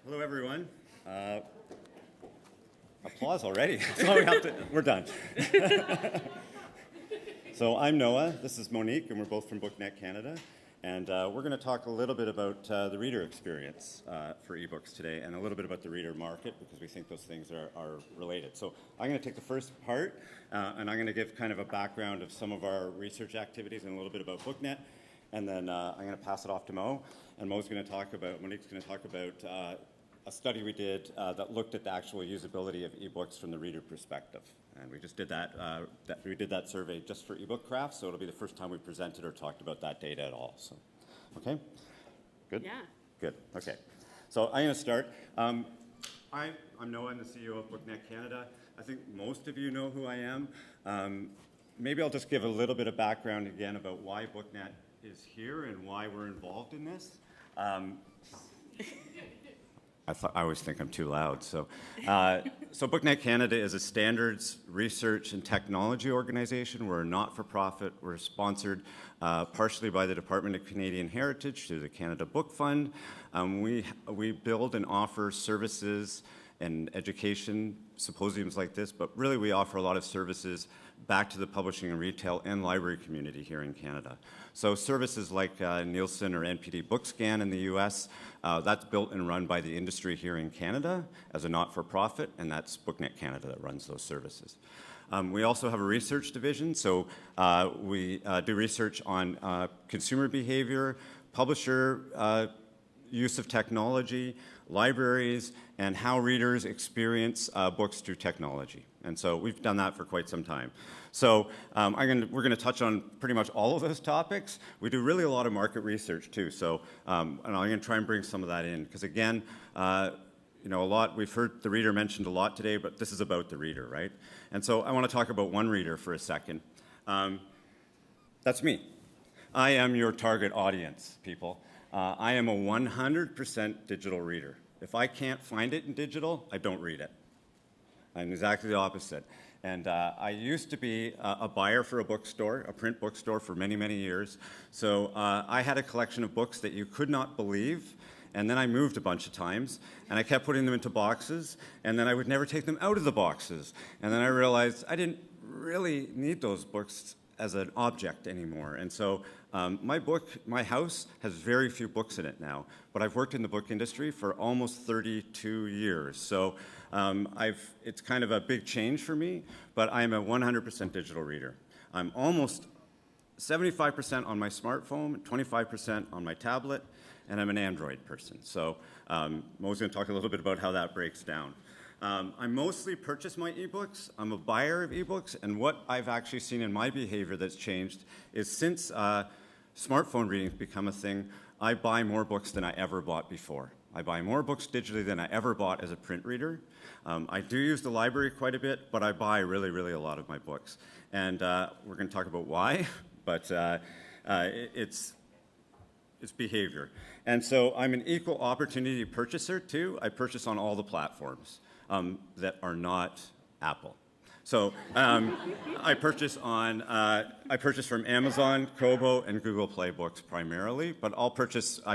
Hello, everyone. Applause already. So we're done. So I'm Noah, this is Monique, and we're both from BookNet Canada. And we're going to talk a little bit about the reader experience for ebooks today, and a little bit about the reader market, because we think those things are related. So I'm going to take the first part, and I'm going to give kind of a background of some of our research activities and a little bit about BookNet. And then I'm going to pass it off to Mo, and Monique's going to talk about a study we did that looked at the actual usability of ebooks from the reader perspective. And we just did we did that survey just for ebookcraft, so it'll be the first time we presented or talked about that data at all. So, okay? Good? Yeah. Good, okay. So I'm going to start. I'm Noah, I'm the CEO of BookNet Canada. I think most of you know who I am. Maybe I'll just give a little bit of background again about why BookNet is here and why we're involved in this. I always think I'm too loud. So BookNet Canada is a standards, research, and technology organization. We're a not-for-profit. We're sponsored partially by the Department of Canadian Heritage through the Canada Book Fund. We build and offer services and education symposiums like this, but really we offer a lot of services back to the publishing and retail and library community here in Canada. So services like Nielsen or NPD BookScan in the US, that's built and run by the industry here in Canada as a not-for-profit, and that's BookNet Canada that runs those services. We also have a research division, so we do research on consumer behavior, publisher use of technology, libraries, and how readers experience books through technology. And so we've done that for quite some time. So we're going to touch on pretty much all of those topics. We do really a lot of market research too. So and I'm going to try and bring some of that in because again, we've heard the reader mentioned a lot today, but this is about the reader, right? And so I want to talk about one reader for a second. That's me. I am your target audience, people. I am a 100% digital reader. If I can't find it in digital, I don't read it. I'm exactly the opposite. And I used to be a buyer for a bookstore, a print bookstore for many, many years. So I had a collection of books that you could not believe. And then I moved a bunch of times, and I kept putting them into boxes, and then I would never take them out of the boxes. And then I realized I didn't really need those books as an object anymore. And so my house has very few books in it now, but I've worked in the book industry for almost 32 years. So it's kind of a big change for me, but I'm a 100% digital reader. I'm almost 75% on my smartphone, 25% on my tablet, and I'm an Android person. So Mo's going to talk a little bit about how that breaks down. I mostly purchase my ebooks. I'm a buyer of ebooks, and what I've actually seen in my behavior that's changed is since smartphone reading's become a thing, I buy more books than I ever bought before. I buy more books digitally than I ever bought as a print reader. I do use the library quite a bit, but I buy really, really a lot of my books. And we're going to talk about why, but it's behavior. And so I'm an equal opportunity purchaser too. I purchase on all the platforms that are not Apple. So I purchase from Amazon, Kobo, and Google Play Books primarily, but I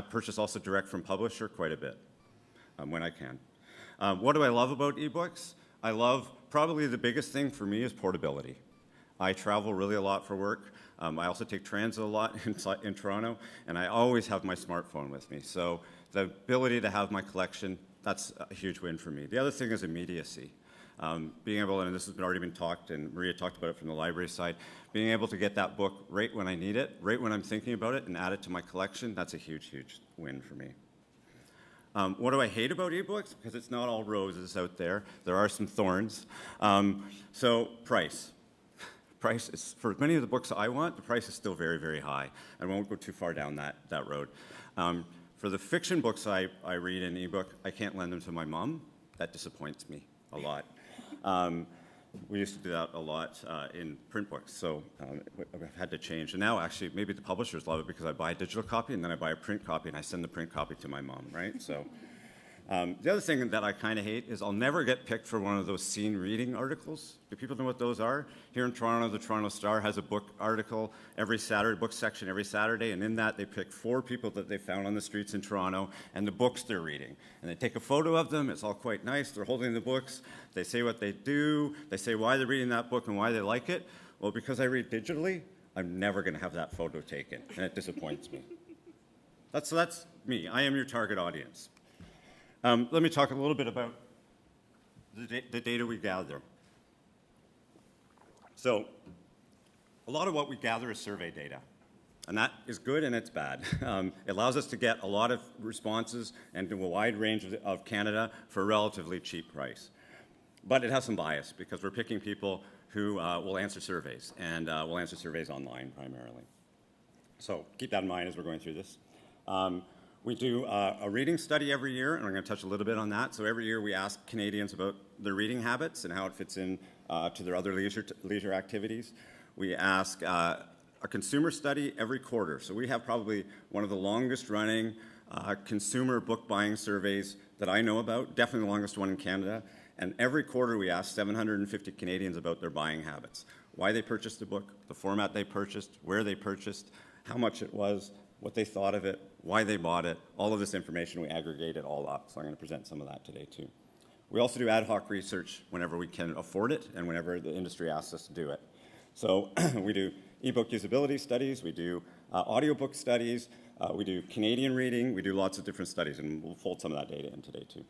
purchase also direct from publisher quite a bit when I can. What do I love about ebooks? I love, probably the biggest thing for me is portability. I travel really a lot for work. I also take transit a lot in Toronto, and I always have my smartphone with me. So the ability to have my collection, that's a huge win for me. The other thing is immediacy. Being able, and this has already been talked, and Maria talked about it from the library side, being able to get that book right when I need it, right when I'm thinking about it, and add it to my collection, that's a huge, huge win for me. What do I hate about ebooks? Because it's not all roses out there. There are some thorns. So price. Price is, for many of the books I want, the price is still very, very high. I won't go too far down that road. For the fiction books I read in ebook, I can't lend them to my mom. That disappoints me a lot. We used to do that a lot in print books, so I've had to change. And now, actually, maybe the publishers love it because I buy a digital copy and then I buy a print copy and I send the print copy to my mom, right? So The other thing that I kind of hate is I'll never get picked for one of those scene reading articles. Do people know what those are? Here in Toronto, the Toronto Star has a book article every Saturday, book section every Saturday, and in that they pick 4 people that they found on the streets in Toronto and the books they're reading. And they take a photo of them, it's all quite nice, they're holding the books, they say what they do, they say why they're reading that book and why they like it. Well, because I read digitally, I'm never going to have that photo taken, and it disappoints me. That's me. I am your target audience. Let me talk a little bit about the data we gather. So a lot of what we gather is survey data, and that is good and it's bad. It allows us to get a lot of responses and do a wide range of Canada for a relatively cheap price. But it has some bias because we're picking people who will answer surveys, and will answer surveys online primarily. So keep that in mind as we're going through this. We do a reading study every year, and I'm going to touch a little bit on that. So every year we ask Canadians about their reading habits and how it fits in to their other leisure activities. We ask a consumer study every quarter. So we have probably one of the longest running consumer book buying surveys that I know about, definitely the longest one in Canada. And every quarter we ask 750 Canadians about their buying habits, why they purchased the book, the format they purchased, where they purchased, how much it was, what they thought of it, why they bought it. All of this information, we aggregate it all up. So I'm going to present some of that today too. We also do ad hoc research whenever we can afford it and whenever the industry asks us to do it. So we do ebook usability studies, we do audiobook studies, we do Canadian reading, we do lots of different studies, and we'll fold some of that data in today too.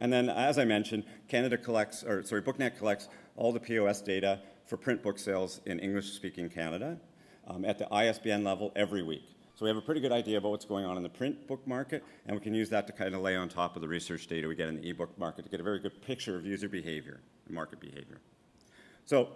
And then, as I mentioned, BookNet collects all the POS data for print book sales in English-speaking Canada at the ISBN level every week. So we have a pretty good idea about what's going on in the print book market, and we can use that to kind of lay on top of the research data we get in the ebook market to get a very good picture of user behavior and market behavior. So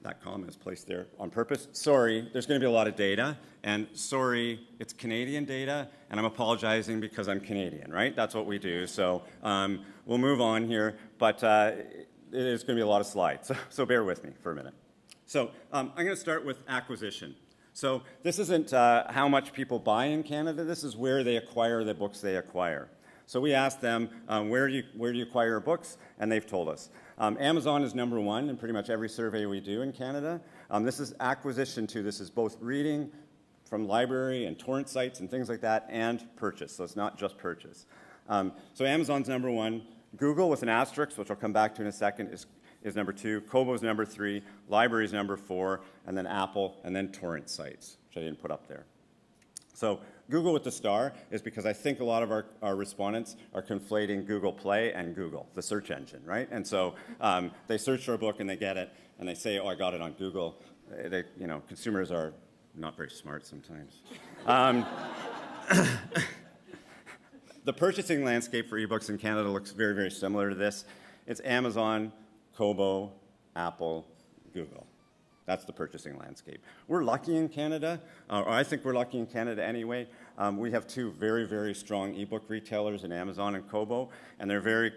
that comma is placed there on purpose. Sorry, there's going to be a lot of data, and sorry, it's Canadian data, and I'm apologizing because I'm Canadian, right? That's what we do. So we'll move on here, but it is going to be a lot of slides, so bear with me for a minute. So I'm going to start with acquisition. So this isn't how much people buy in Canada. This is where they acquire the books they acquire. So we asked them, where do you acquire books? And they've told us. Amazon is number 1 in pretty much every survey we do in Canada. This is acquisition too. This is both reading from library and torrent sites and things like that, and purchase. So it's not just purchase. So Amazon's number 1. Google with an asterisk, which I'll come back to in a second, is number 2. Kobo's number 3. Library's number 4. And then Apple, and then torrent sites, which I didn't put up there. So Google with the star is because I think a lot of our respondents are conflating Google Play and Google, the search engine, right? And so they search for a book and they get it, and they say, oh, I got it on Google. Consumers are not very smart sometimes. The purchasing landscape for ebooks in Canada looks very, very similar to this. It's Amazon, Kobo, Apple, Google. That's the purchasing landscape. We're lucky in Canada, or I think we're lucky in Canada anyway. We have 2 very, very strong ebook retailers in Amazon and Kobo, and they're very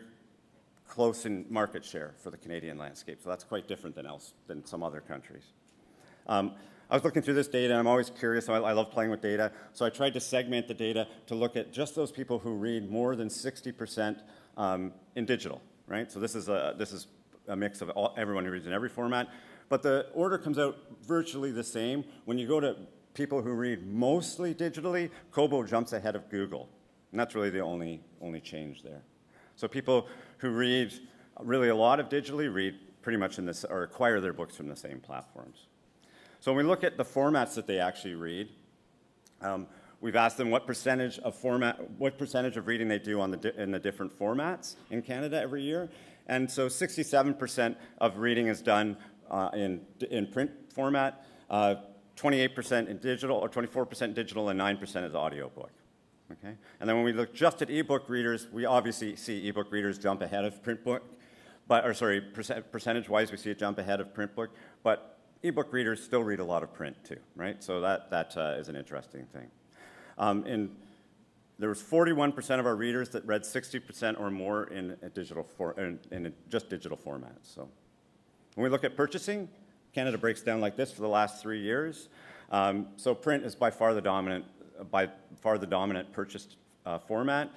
close in market share for the Canadian landscape. So that's quite different than some other countries. I was looking through this data, and I'm always curious. So I love playing with data. So I tried to segment the data to look at just those people who read more than 60% in digital, right? So this is a mix of everyone who reads in every format. But the order comes out virtually the same. When you go to people who read mostly digitally, Kobo jumps ahead of Google. And that's really the only change there. So people who read really a lot of digitally read pretty much or acquire their books from the same platforms. So when we look at the formats that they actually read, we've asked them what percentage of reading they do in the different formats in Canada every year. And so 67% of reading is done in print format, 28% in digital, or 24% digital, and 9% is audiobook. Okay? And then when we look just at ebook readers, we obviously see ebook readers jump ahead of print book, percentage-wise, we see it jump ahead of print book, but ebook readers still read a lot of print too, right? So that is an interesting thing. There was 41% of our readers that read 60% or more in just digital formats. So when we look at purchasing, Canada breaks down like this for the last 3 years. So print is by far the dominant purchased format,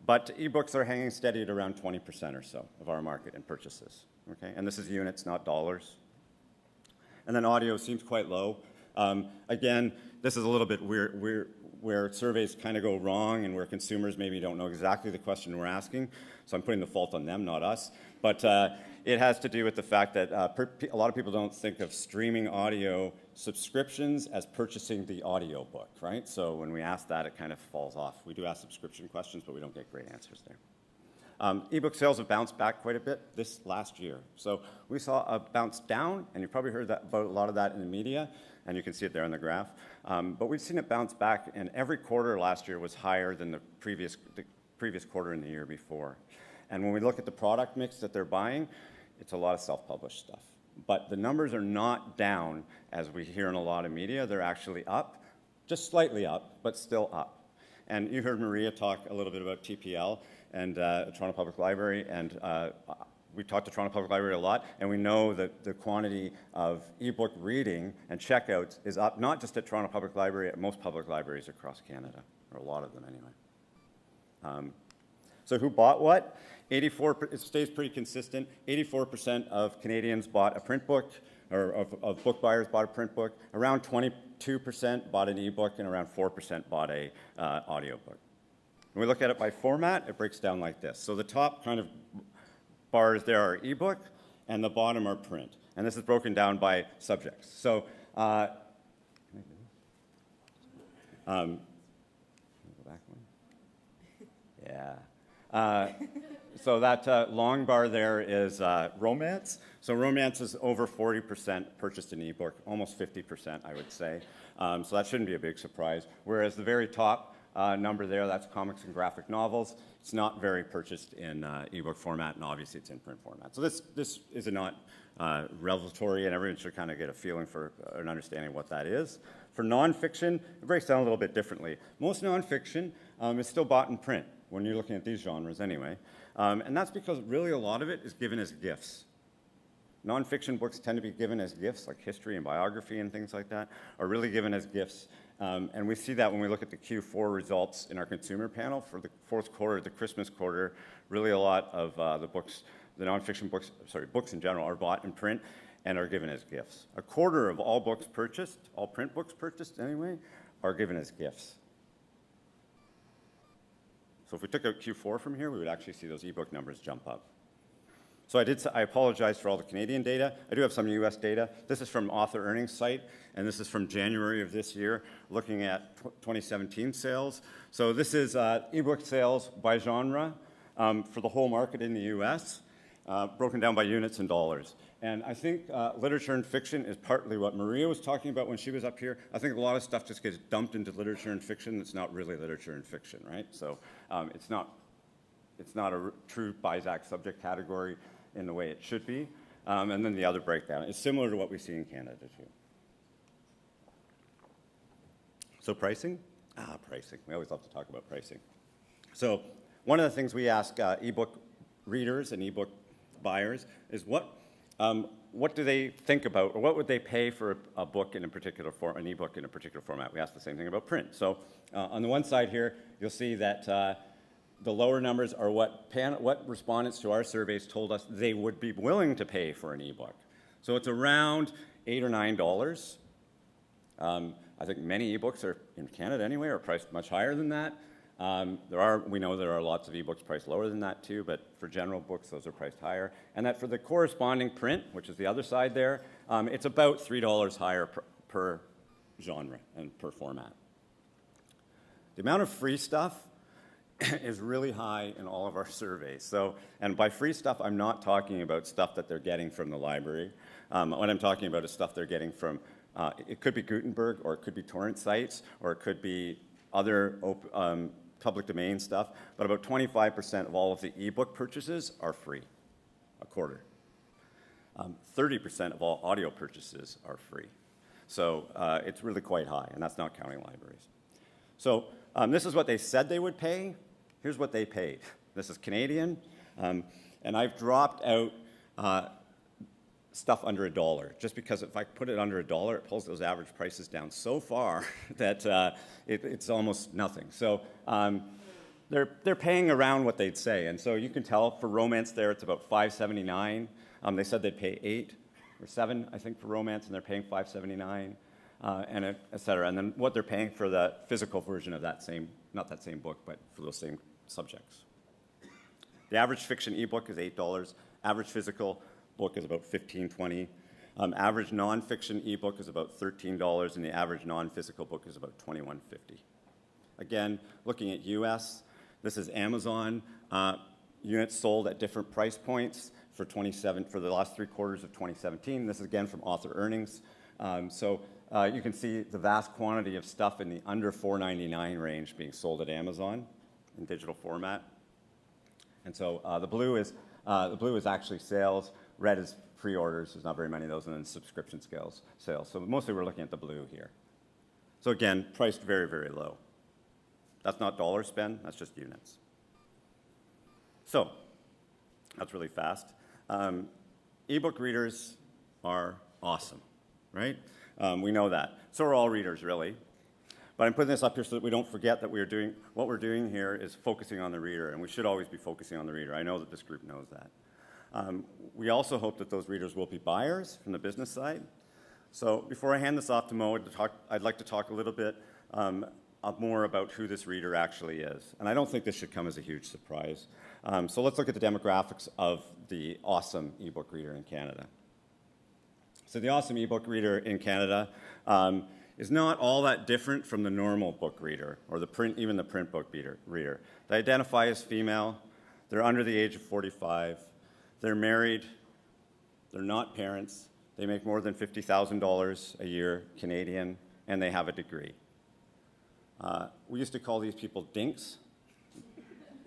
but ebooks are hanging steady at around 20% or so of our market in purchases. Okay? And this is units, not dollars. And then audio seems quite low. Again, this is a little bit where surveys kind of go wrong and where consumers maybe don't know exactly the question we're asking. So I'm putting the fault on them, not us. But it has to do with the fact that a lot of people don't think of streaming audio subscriptions as purchasing the audio book, right? So when we ask that, it kind of falls off. We do ask subscription questions, but we don't get great answers there. Ebook sales have bounced back quite a bit this last year. So we saw a bounce down, and you probably heard about a lot of that in the media, and you can see it there on the graph. But we've seen it bounce back, and every quarter last year was higher than the previous quarter in the year before. And when we look at the product mix that they're buying, it's a lot of self-published stuff. But the numbers are not down, as we hear in a lot of media. They're actually up, just slightly up, but still up. And you heard Maria talk a little bit about TPL and Toronto Public Library, and we talked to Toronto Public Library a lot, and we know that the quantity of ebook reading and checkouts is up, not just at Toronto Public Library, at most public libraries across Canada, or a lot of them anyway. So who bought what? 84, it stays pretty consistent. 84% of Canadians bought a print book, or of book buyers bought a print book. Around 22% bought an ebook, and around 4% bought a audiobook. When we look at it by format, it breaks down like this. So the top kind of bars there are ebook, and the bottom are print. And this is broken down by subjects. So, go back one. Yeah. So that long bar there is romance. So romance is over 40% purchased an ebook, almost 50%, I would say. So that shouldn't be a big surprise. Whereas the very top number there, that's comics and graphic novels. It's not very purchased in ebook format, and obviously it's in print format. So this is not revelatory, and everyone should kind of get a feeling for an understanding of what that is. For nonfiction, it breaks down a little bit differently. Most nonfiction is still bought in print when you're looking at these genres anyway. And that's because really a lot of it is given as gifts. Nonfiction books tend to be given as gifts, like history and biography and things like that, are really given as gifts. And we see that when we look at the Q4 results in our consumer panel for the fourth quarter, the Christmas quarter. Really a lot of the books, the nonfiction books, books in general, are bought in print and are given as gifts. A quarter of all books purchased, all print books purchased anyway, are given as gifts. So if we took out Q4 from here, we would actually see those ebook numbers jump up. So I apologize for all the Canadian data. I do have some US data. This is from Author Earnings site, and this is from January of this year, looking at 2017 sales. So this is ebook sales by genre for the whole market in the US, broken down by units and dollars. And I think literature and fiction is partly what Maria was talking about when she was up here. I think a lot of stuff just gets dumped into literature and fiction that's not really literature and fiction, right? So it's not a true BISAC subject category in the way it should be. And then the other breakdown is similar to what we see in Canada too. So pricing? Pricing. We always love to talk about pricing. So one of the things we ask ebook readers and ebook buyers is what do they think about, or what would they pay for a book in a particular form, an ebook in a particular format? We ask the same thing about print. So on the one side here, you'll see that the lower numbers are what respondents to our surveys told us they would be willing to pay for an ebook. So it's around $8 or $9. I think many ebooks are in Canada anyway are priced much higher than that. We know there are lots of ebooks priced lower than that too, but for general books, those are priced higher. And that for the corresponding print, which is the other side there, it's about $3 higher per genre and per format. The amount of free stuff is really high in all of our surveys. So, and by free stuff, I'm not talking about stuff that they're getting from the library. What I'm talking about is stuff they're getting from, it could be Gutenberg, or it could be torrent sites, or it could be other public domain stuff, but about 25% of all of the ebook purchases are free, a quarter. 30% of all audio purchases are free. So it's really quite high, and that's not counting libraries. So this is what they said they would pay. Here's what they paid. This is Canadian, and I've dropped out stuff under $1, just because if I put it under $1, it pulls those average prices down so far that it's almost nothing. So they're paying around what they'd say. And so you can tell for romance there, it's about $5.79. They said they'd pay $8 or $7, I think, for romance, and they're paying $5.79, and et cetera. And then what they're paying for the physical version of that same, not that same book, but for those same subjects. The average fiction ebook is $8. Average physical book is about $15, $20. Average nonfiction ebook is about $13, and the average non-physical book is about $21.50. Again, looking at US, this is Amazon units sold at different price points for the last 3 quarters of 2017. This is again from author earnings. So you can see the vast quantity of stuff in the under $4.99 range being sold at Amazon in digital format. And so the blue is actually sales. Red is pre-orders. There's not very many of those, and then subscription sales. So mostly we're looking at the blue here. So again, priced very, very low. That's not dollar spend. That's just units. So that's really fast. Ebook readers are awesome, right? We know that. So are all readers, really. But I'm putting this up here so that we don't forget that what we're doing here is focusing on the reader, and we should always be focusing on the reader. I know that this group knows that. We also hope that those readers will be buyers from the business side. So before I hand this off to Mo, I'd like to talk a little bit more about who this reader actually is. And I don't think this should come as a huge surprise. So let's look at the demographics of the awesome ebook reader in Canada. So the awesome ebook reader in Canada is not all that different from the normal book reader or even the print book reader. They identify as female. They're under the age of 45. They're married. They're not parents. They make more than $50,000 a year Canadian, and they have a degree. We used to call these people dinks,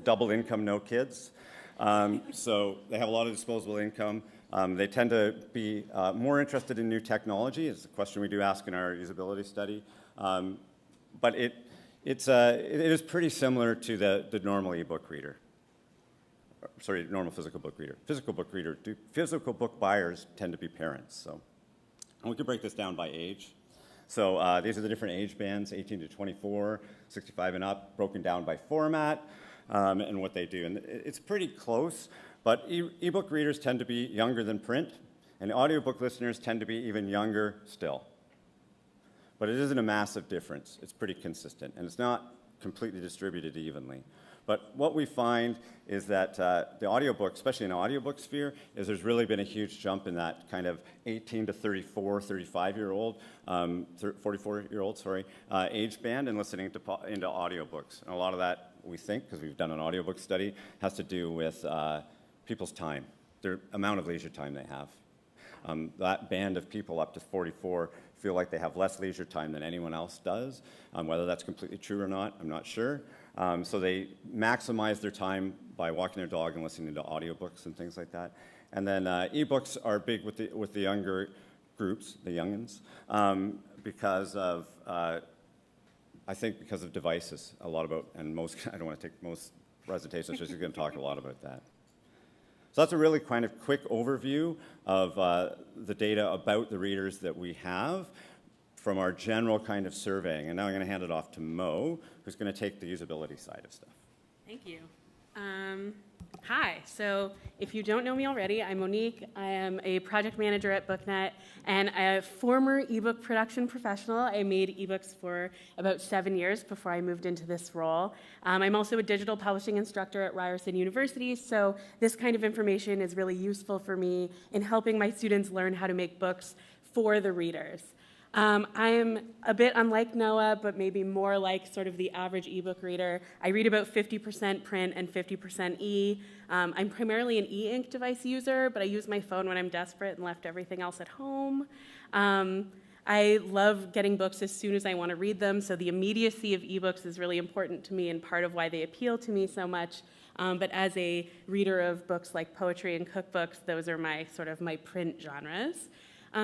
double income, no kids. So they have a lot of disposable income. They tend to be more interested in new technology. It's a question we do ask in our usability study. But it is pretty similar to the normal ebook reader. Sorry, normal physical book reader. Physical book buyers tend to be parents. So, and we can break this down by age. So these are the different age bands, 18 to 24, 65 and up, broken down by format and what they do. And it's pretty close, but ebook readers tend to be younger than print, and audiobook listeners tend to be even younger still. But it isn't a massive difference. It's pretty consistent, and it's not completely distributed evenly. But what we find is that the audiobook, especially in the audiobook sphere, is there's really been a huge jump in that kind of 18 to 34, 35-year-old, 44-year-old, sorry, age band and listening into audiobooks. And a lot of that, we think, because we've done an audiobook study, has to do with people's time, their amount of leisure time they have. That band of people up to 44 feel like they have less leisure time than anyone else does. Whether that's completely true or not, I'm not sure. So they maximize their time by walking their dog and listening to audiobooks and things like that. And then ebooks are big with the younger groups, the youngins, because of I think because of devices. A lot about, and most I don't want to take most presentations. Just going to talk a lot about that. So that's a really kind of quick overview of the data about the readers that we have from our general kind of surveying. And now I'm going to hand it off to Mo, who's going to take the usability side of stuff. Thank you. Hi. So if you don't know me already, I'm Monique. I am a project manager at BookNet and a former ebook production professional. I made ebooks for about 7 years before I moved into this role. I'm also a digital publishing instructor at Ryerson University, so this kind of information is really useful for me in helping my students learn how to make books for the readers. I'm a bit unlike Noah, but maybe more like sort of the average ebook reader. I read about 50% print and 50% e. I'm primarily an e-ink device user, but I use my phone when I'm desperate and left everything else at home. I love getting books as soon as I want to read them, so the immediacy of ebooks is really important to me and part of why they appeal to me so much. But as a reader of books like poetry and cookbooks, those are my print genres.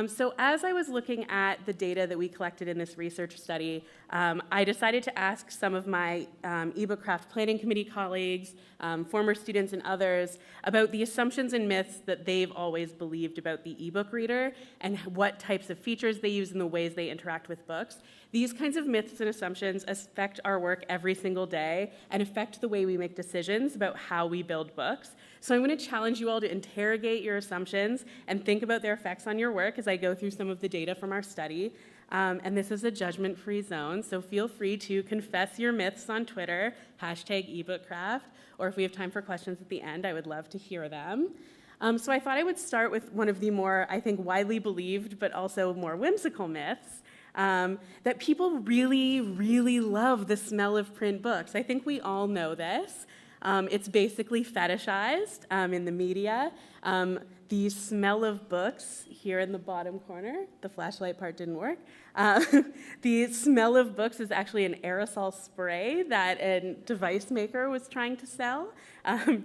So as I was looking at the data that we collected in this research study, I decided to ask some of my ebookcraft planning committee colleagues, former students and others, about the assumptions and myths that they've always believed about the ebook reader and what types of features they use and the ways they interact with books. These kinds of myths and assumptions affect our work every single day and affect the way we make decisions about how we build books. So I'm going to challenge you all to interrogate your assumptions and think about their effects on your work as I go through some of the data from our study. And this is a judgment-free zone, so feel free to confess your myths on Twitter, #ebookcraft, or if we have time for questions at the end, I would love to hear them. So I thought I would start with one of the more, I think, widely believed but also more whimsical myths, that people really, really love the smell of print books. I think we all know this. It's basically fetishized in the media. The smell of books here in the bottom corner, the flashlight part didn't work. The smell of books is actually an aerosol spray that a device maker was trying to sell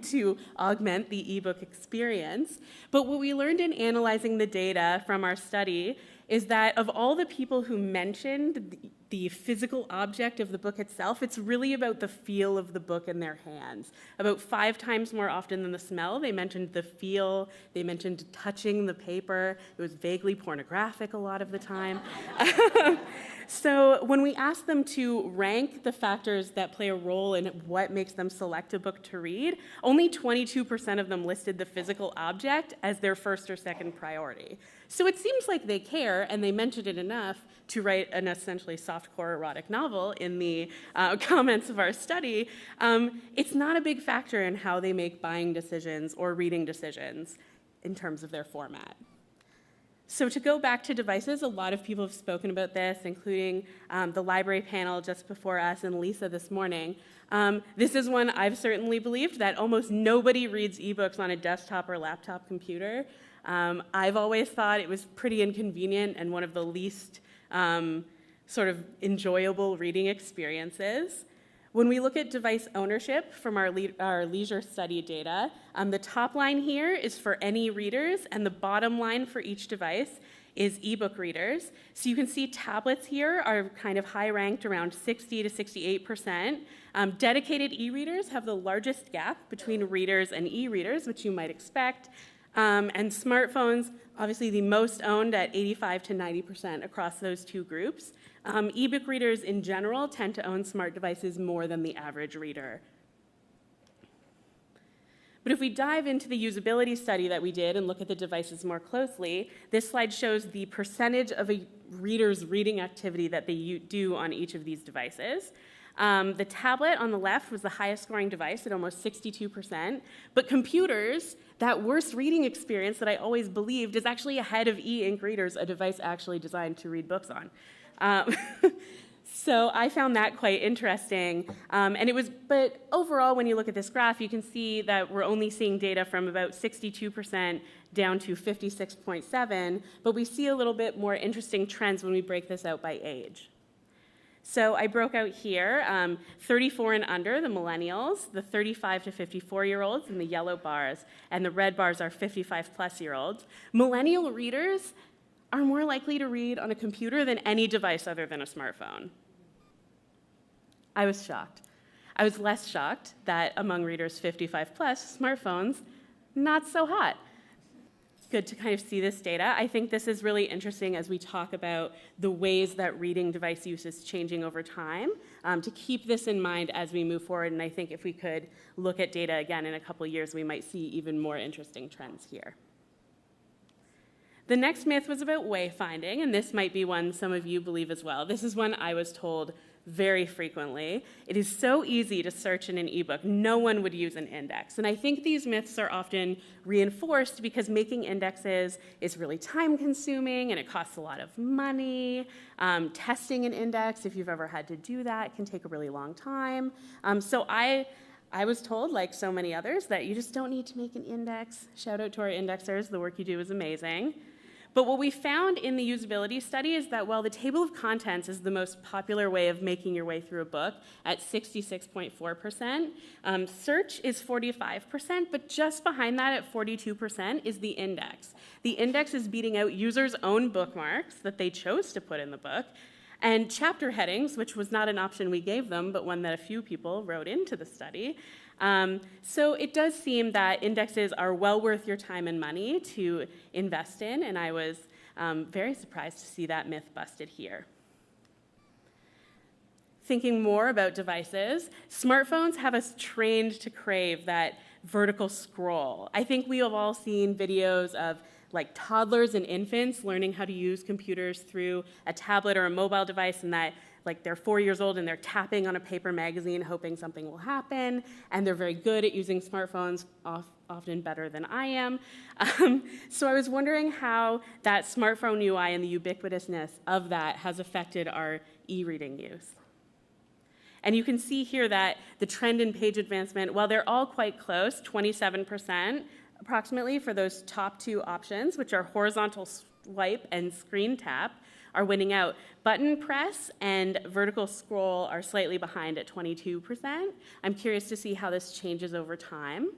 to augment the ebook experience. But what we learned in analyzing the data from our study is that of all the people who mentioned the physical object of the book itself, it's really about the feel of the book in their hands. About 5 times more often than the smell, they mentioned the feel, they mentioned touching the paper. It was vaguely pornographic a lot of the time. So when we asked them to rank the factors that play a role in what makes them select a book to read, only 22% of them listed the physical object as their first or second priority. So it seems like they care, and they mentioned it enough to write an essentially softcore erotic novel in the comments of our study. It's not a big factor in how they make buying decisions or reading decisions in terms of their format. So to go back to devices, a lot of people have spoken about this, including the library panel just before us and Lisa this morning. This is one I've certainly believed, that almost nobody reads ebooks on a desktop or laptop computer. I've always thought it was pretty inconvenient and one of the least sort of enjoyable reading experiences. When we look at device ownership from our leisure study data, the top line here is for any readers, and the bottom line for each device is ebook readers. So you can see tablets here are kind of high ranked, around 60 to 68%. Dedicated e-readers have the largest gap between readers and e-readers, which you might expect. And smartphones, obviously the most owned at 85 to 90% across those two groups. Ebook readers in general tend to own smart devices more than the average reader. But if we dive into the usability study that we did and look at the devices more closely, this slide shows the percentage of a reader's reading activity that they do on each of these devices. The tablet on the left was the highest scoring device at almost 62%, but computers, that worst reading experience that I always believed, is actually ahead of e-ink readers, a device actually designed to read books on. So I found that quite interesting. But overall, when you look at this graph, you can see that we're only seeing data from about 62% down to 56.7%, but we see a little bit more interesting trends when we break this out by age. So I broke out here 34 and under, the millennials, the 35 to 54-year-olds in the yellow bars, and the red bars are 55-plus-year-olds. Millennial readers are more likely to read on a computer than any device other than a smartphone. I was shocked. I was less shocked that among readers 55-plus, smartphones, not so hot. Good to kind of see this data. I think this is really interesting as we talk about the ways that reading device use is changing over time, to keep this in mind as we move forward. And I think if we could look at data again in a couple of years, we might see even more interesting trends here. The next myth was about wayfinding, and this might be one some of you believe as well. This is one I was told very frequently. It is so easy to search in an ebook. No one would use an index. And I think these myths are often reinforced because making indexes is really time-consuming and it costs a lot of money. Testing an index, if you've ever had to do that, can take a really long time. So I was told, like so many others, that you just don't need to make an index. Shout out to our indexers. The work you do is amazing. But what we found in the usability study is that while the table of contents is the most popular way of making your way through a book at 66.4%, search is 45%, but just behind that at 42% is the index. The index is beating out users' own bookmarks that they chose to put in the book, and chapter headings, which was not an option we gave them, but one that a few people wrote into the study. So it does seem that indexes are well worth your time and money to invest in, and I was very surprised to see that myth busted here. Thinking more about devices, smartphones have us trained to crave that vertical scroll. I think we have all seen videos of like toddlers and infants learning how to use computers through a tablet or a mobile device, and that like they're 4 years old and they're tapping on a paper magazine hoping something will happen, and they're very good at using smartphones, often better than I am. So I was wondering how that smartphone UI and the ubiquitousness of that has affected our e-reading use. And you can see here that the trend in page advancement, while they're all quite close, 27% approximately for those top two options, which are horizontal swipe and screen tap, are winning out. Button press and vertical scroll are slightly behind at 22%. I'm curious to see how this changes over time.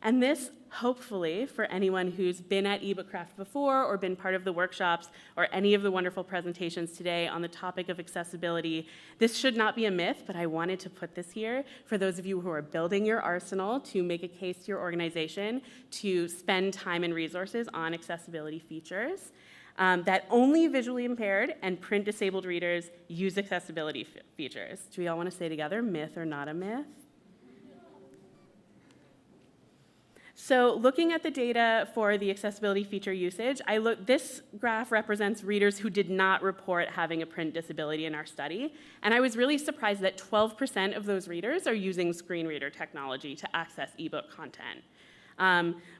And this, hopefully, for anyone who's been at ebookcraft before or been part of the workshops or any of the wonderful presentations today on the topic of accessibility, this should not be a myth, but I wanted to put this here for those of you who are building your arsenal to make a case to your organization to spend time and resources on accessibility features. That only visually impaired and print-disabled readers use accessibility features. Do we all want to say together, myth or not a myth? So looking at the data for the accessibility feature usage, this graph represents readers who did not report having a print disability in our study. And I was really surprised that 12% of those readers are using screen reader technology to access ebook content.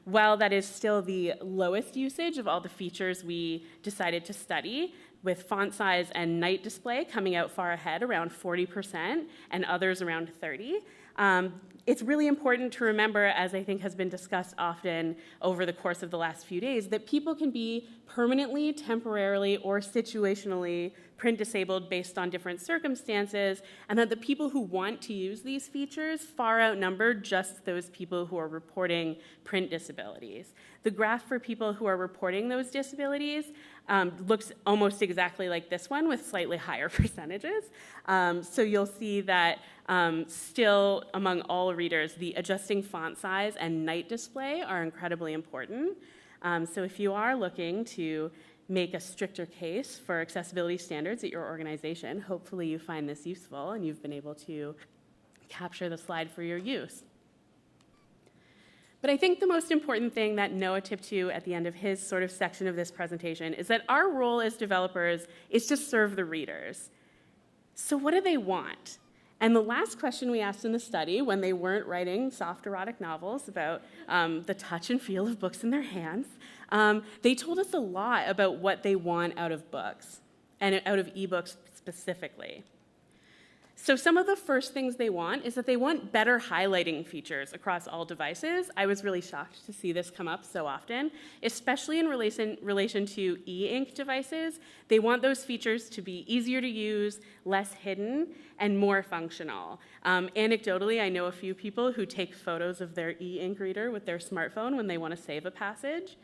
While that is still the lowest usage of all the features we decided to study, with font size and night display coming out far ahead, around 40%, and others around 30%. It's really important to remember, as I think has been discussed often over the course of the last few days, that people can be permanently, temporarily, or situationally print disabled based on different circumstances, and that the people who want to use these features far outnumber just those people who are reporting print disabilities. The graph for people who are reporting those disabilities looks almost exactly like this one with slightly higher percentages. So you'll see that still among all readers, the adjusting font size and night display are incredibly important. So if you are looking to make a stricter case for accessibility standards at your organization, hopefully you find this useful and you've been able to capture the slide for your use. But I think the most important thing that Noah tipped to at the end of his sort of section of this presentation is that our role as developers is to serve the readers. So what do they want? And the last question we asked in the study, when they weren't writing soft erotic novels about the touch and feel of books in their hands, they told us a lot about what they want out of books, and out of ebooks specifically. So some of the first things they want is that they want better highlighting features across all devices. I was really shocked to see this come up so often, especially in relation to e-ink devices. They want those features to be easier to use, less hidden, and more functional. Anecdotally, I know a few people who take photos of their e-ink reader with their smartphone when they want to save a passage.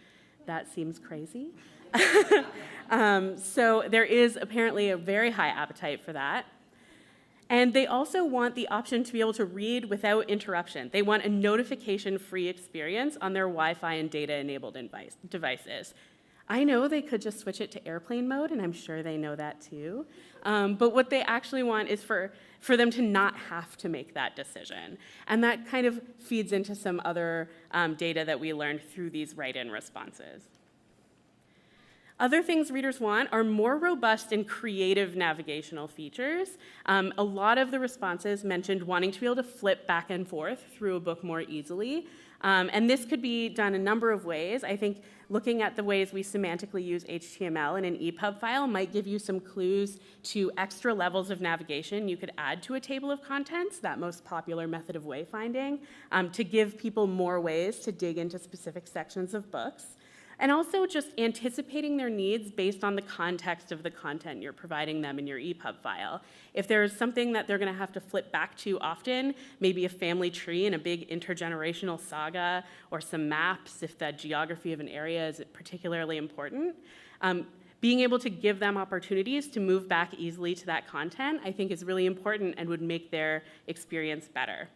That seems crazy. So there is apparently a very high appetite for that. And they also want the option to be able to read without interruption. They want a notification-free experience on their Wi-Fi and data-enabled devices. I know they could just switch it to airplane mode, and I'm sure they know that too. But what they actually want is for them to not have to make that decision. And that kind of feeds into some other data that we learned through these write-in responses. Other things readers want are more robust and creative navigational features. A lot of the responses mentioned wanting to be able to flip back and forth through a book more easily. And this could be done a number of ways. I think looking at the ways we semantically use HTML in an EPUB file might give you some clues to extra levels of navigation you could add to a table of contents, that most popular method of wayfinding, to give people more ways to dig into specific sections of books. And also just anticipating their needs based on the context of the content you're providing them in your EPUB file. If there's something that they're going to have to flip back to often, maybe a family tree in a big intergenerational saga, or some maps if the geography of an area is particularly important, being able to give them opportunities to move back easily to that content, I think is really important and would make their experience better.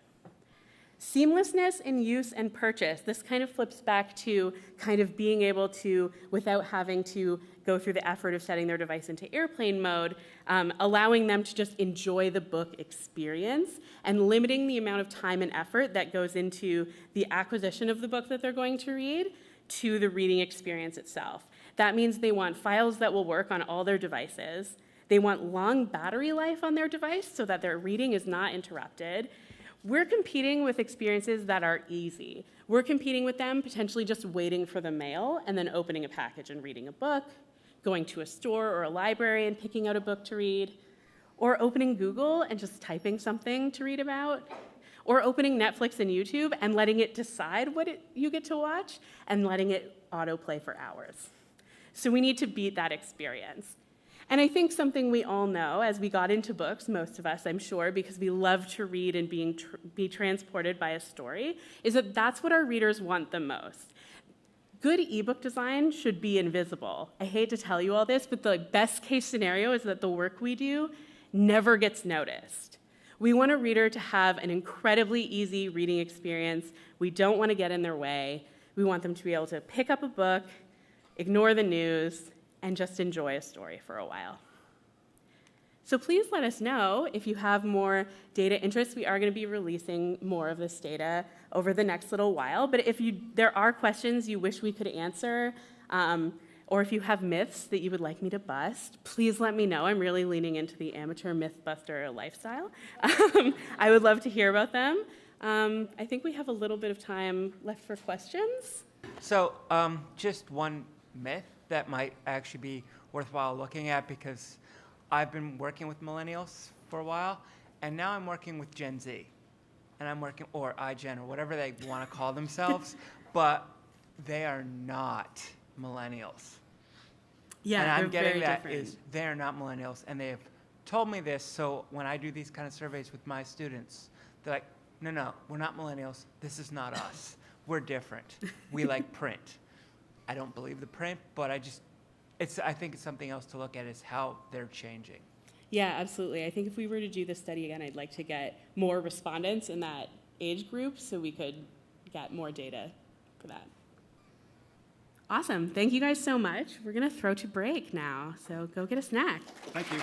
Seamlessness in use and purchase. This kind of flips back to kind of being able to, without having to go through the effort of setting their device into airplane mode, allowing them to just enjoy the book experience and limiting the amount of time and effort that goes into the acquisition of the book that they're going to read to the reading experience itself. That means they want files that will work on all their devices. They want long battery life on their device so that their reading is not interrupted. We're competing with experiences that are easy. We're competing with them potentially just waiting for the mail and then opening a package and reading a book, going to a store or a library and picking out a book to read, or opening Google and just typing something to read about, or opening Netflix and YouTube and letting it decide what you get to watch and letting it autoplay for hours. So we need to beat that experience. And I think something we all know as we got into books, most of us, I'm sure, because we love to read and be transported by a story, is that that's what our readers want the most. Good ebook design should be invisible. I hate to tell you all this, but the best case scenario is that the work we do never gets noticed. We want a reader to have an incredibly easy reading experience. We don't want to get in their way. We want them to be able to pick up a book, ignore the news, and just enjoy a story for a while. So please let us know if you have more data interests. We are going to be releasing more of this data over the next little while, but if there are questions you wish we could answer, or if you have myths that you would like me to bust, please let me know. I'm really leaning into the amateur mythbuster lifestyle. I would love to hear about them. I think we have a little bit of time left for questions. So just one myth that might actually be worthwhile looking at, because I've been working with millennials for a while, and now I'm working with Gen Z, and I'm working, or iGen, or whatever they want to call themselves, but they are not millennials. Yeah, and I'm they're getting very that different. is they're not millennials, and they have told me this. So when I do these kind of surveys with my students, they're like, no, we're not millennials. This is not us. We're different. We like print. I don't believe the print, but I think it's something else to look at, is how they're changing. Yeah, absolutely. I think if we were to do this study again, I'd like to get more respondents in that age group so we could get more data for that. Awesome. Thank you guys so much. We're going to throw to break now, so go get a snack. Thank you.